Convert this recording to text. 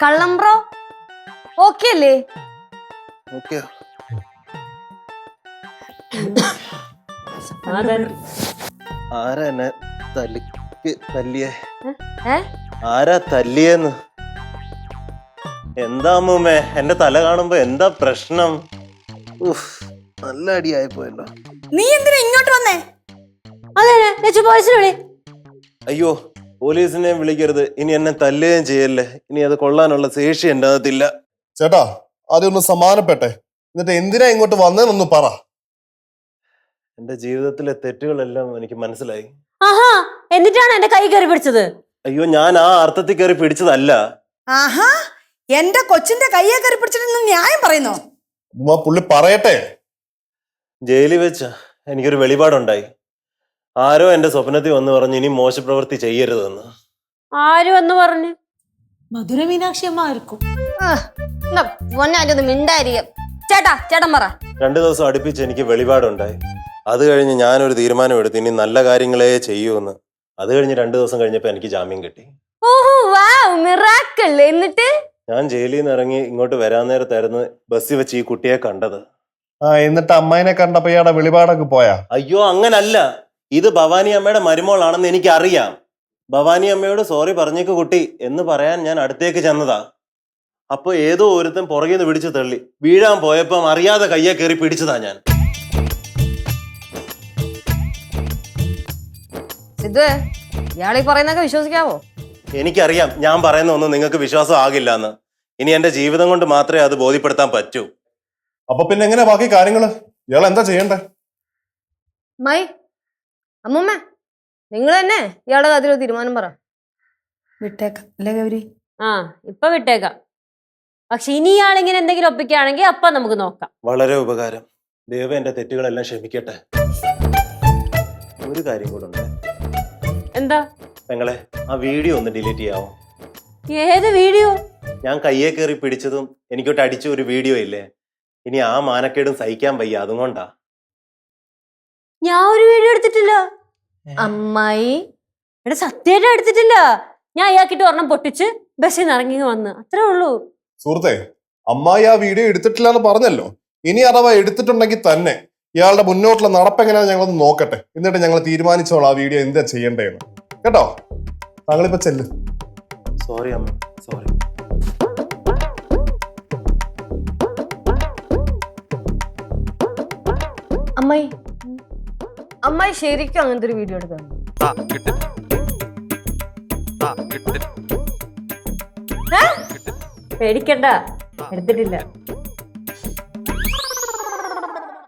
കള്ളം bro okay അല്ലേ? Okay. ആരാ എന്നെ തല്ലിയേ? ആരാ തല്ലിയെന്ന്? എന്താ അമ്മൂമ്മേ എന്റെ തല കാണുമ്പോ എന്താ പ്രശ്നം? നല്ല അടിയായി പോയല്ലോ. നീ എന്തിനാ ഇങ്ങോട്ട് വന്നേ? അയ്യോ പോലീസിനെ വിളിക്കരുത്, ഇനി എന്നെ തല്ലുകയും ചെയ്യല്ലേ. ഇനി അത് കൊള്ളാനുള്ള ശേഷി എന്റെ അകത്തില്ല. ചേട്ടാ ആദ്യം ഒന്ന് സമാധാനപ്പെട്ടെ, എന്നിട്ട് എന്തിനാ ഇങ്ങോട്ട് വന്നേന്നൊന്ന് പറ. എന്റെ ജീവിതത്തിലെ തെറ്റുകളെല്ലാം എനിക്ക് മനസ്സിലായി. ആഹാ, എന്നിട്ടാണ് എന്റെ കൈ കയറി പിടിച്ചത്? അയ്യോ ഞാൻ ആ അർത്ഥത്തിൽ കയറി പിടിച്ചതല്ല. ആഹാ, എന്റെ കൊച്ചിന്റെ കയ്യെ കയറി പിടിച്ചിട്ട് ന്യായം പറയുന്നോ? പുള്ളി പറയട്ടെ. ജയിലിൽ വെച്ച എനിക്കൊരു വെളിപാടുണ്ടായി. ആരോ എന്റെ സ്വപ്നത്തിൽ വന്ന് പറഞ്ഞു ഇനി മോശപ്രവൃത്തി ചെയ്യരുതെന്ന്. ആര് വന്ന് പറഞ്ഞു? മധുര മീനാക്ഷി അമ്മ ആയിരിക്കും. മിണ്ടായിരിക്കും. ചേട്ടൻ പറ. 2 ദിവസം അടുപ്പിച്ച് എനിക്ക് വെളിപാടുണ്ടായി. അത് കഴിഞ്ഞ് ഞാനൊരു തീരുമാനം എടുത്തു, ഇനി നല്ല കാര്യങ്ങളെ ചെയ്യൂന്ന്. അത് കഴിഞ്ഞ് 2 ദിവസം കഴിഞ്ഞപ്പോ എനിക്ക് ജാമ്യം കിട്ടി. എന്നിട്ട് ഞാൻ ജയിലിൽ നിന്ന് ഇറങ്ങി ഇങ്ങോട്ട് വരാൻ നേരത്തായിരുന്നു ബസ്സിൽ വെച്ച് ഈ കുട്ടിയെ കണ്ടത്. എന്നിട്ട് അമ്മായിനെ കണ്ടപ്പോ ഇയാടെ വെളിപാടൊക്കെ പോയാ? അയ്യോ അങ്ങനല്ല, ഇത് ഭവാനി അമ്മയുടെ മരുമോളാണെന്ന് എനിക്ക് അറിയാം. ഭവാനി അമ്മയോട് സോറി പറഞ്ഞേക്ക് കുട്ടി എന്ന് പറയാൻ ഞാൻ അടുത്തേക്ക് ചെന്നതാ. അപ്പൊ ഏതോ ഒരുത്തൻ പുറകെ നിന്ന് പിടിച്ചു തള്ളി. വീഴാൻ പോയപ്പം അറിയാതെ കയ്യെ കയറി പിടിച്ചതാ ഞാൻ. ഇയാളീ പറയുന്നൊക്കെ വിശ്വസിക്കാവോ? എനിക്കറിയാം ഞാൻ പറയുന്ന ഒന്നും നിങ്ങൾക്ക് വിശ്വാസം ആകില്ല എന്ന്. ഇനി എന്റെ ജീവിതം കൊണ്ട് മാത്രമേ അത് ബോധ്യപ്പെടുത്താൻ പറ്റൂ. അപ്പൊ പിന്നെ എങ്ങനെ ബാക്കി കാര്യങ്ങള്? ഇയാൾ എന്താ ചെയ്യണ്ടേ? അമ്മൂമ്മ നിങ്ങൾ തന്നെ ഇയാളുടെ കാര്യത്തിൽ തീരുമാനം പറ. വിട്ടേക്കാം അല്ലേ ഗൗരി? ഇപ്പൊ വിട്ടേക്കാം. പക്ഷെ ഇനി ഇയാളിങ്ങനെ എന്തെങ്കിലും ഒപ്പിക്കുകയാണെങ്കിൽ അപ്പൊ നമുക്ക് നോക്കാം. വളരെ ഉപകാരം. ദൈവം എന്റെ തെറ്റുകളെല്ലാം ക്ഷമിക്കട്ടെ. ഒരു കാര്യം കൂടെ ഉണ്ട്. എന്താ? പെങ്ങളെ ആ വീഡിയോ ഒന്ന് ഡിലീറ്റ് ചെയ്യാമോ? ഏത് വീഡിയോ? ഞാൻ കയ്യെ കയറി പിടിച്ചതും എനിക്കൊട്ട് അടിച്ച ഒരു വീഡിയോ ഇല്ലേ? ഇനി ആ മാനക്കേടും സഹിക്കാൻ വയ്യ, അതും കൊണ്ടാ. ഞാൻ ഒരു വീഡിയോ എടുത്തിട്ടില്ല അമ്മായി. ഇവിടെ സത്യമായിട്ട് എടുത്തിട്ടില്ല. ഞാൻ അയാൾക്കിട്ട് ഒരെണ്ണം പൊട്ടിച്ച് ബസ്സിൽ നിന്ന് ഇറങ്ങി വന്ന്, അത്രേ ഉള്ളൂ. സുഹൃത്തെ, അമ്മായി ആ വീഡിയോ എടുത്തിട്ടില്ല എന്ന് പറഞ്ഞല്ലോ. ഇനി അഥവാ എടുത്തിട്ടുണ്ടെങ്കിൽ തന്നെ ഇയാളുടെ മുന്നോട്ടുള്ള നടപ്പെങ്ങനെയാണെന്ന് ഞങ്ങളൊന്ന് നോക്കട്ടെ. എന്നിട്ട് ഞങ്ങൾ തീരുമാനിച്ചോളാം ആ വീഡിയോ എന്താ ചെയ്യേണ്ടതെന്ന്. കേട്ടോ? താങ്കളിപ്പോ ചെല്ല്. സോറി അമ്മ, സോറി. അമ്മായി ശരിക്കും അങ്ങനത്തെ ഒരു വീഡിയോ എടുക്കാം? പേടിക്കണ്ട, എടുത്തിട്ടില്ല.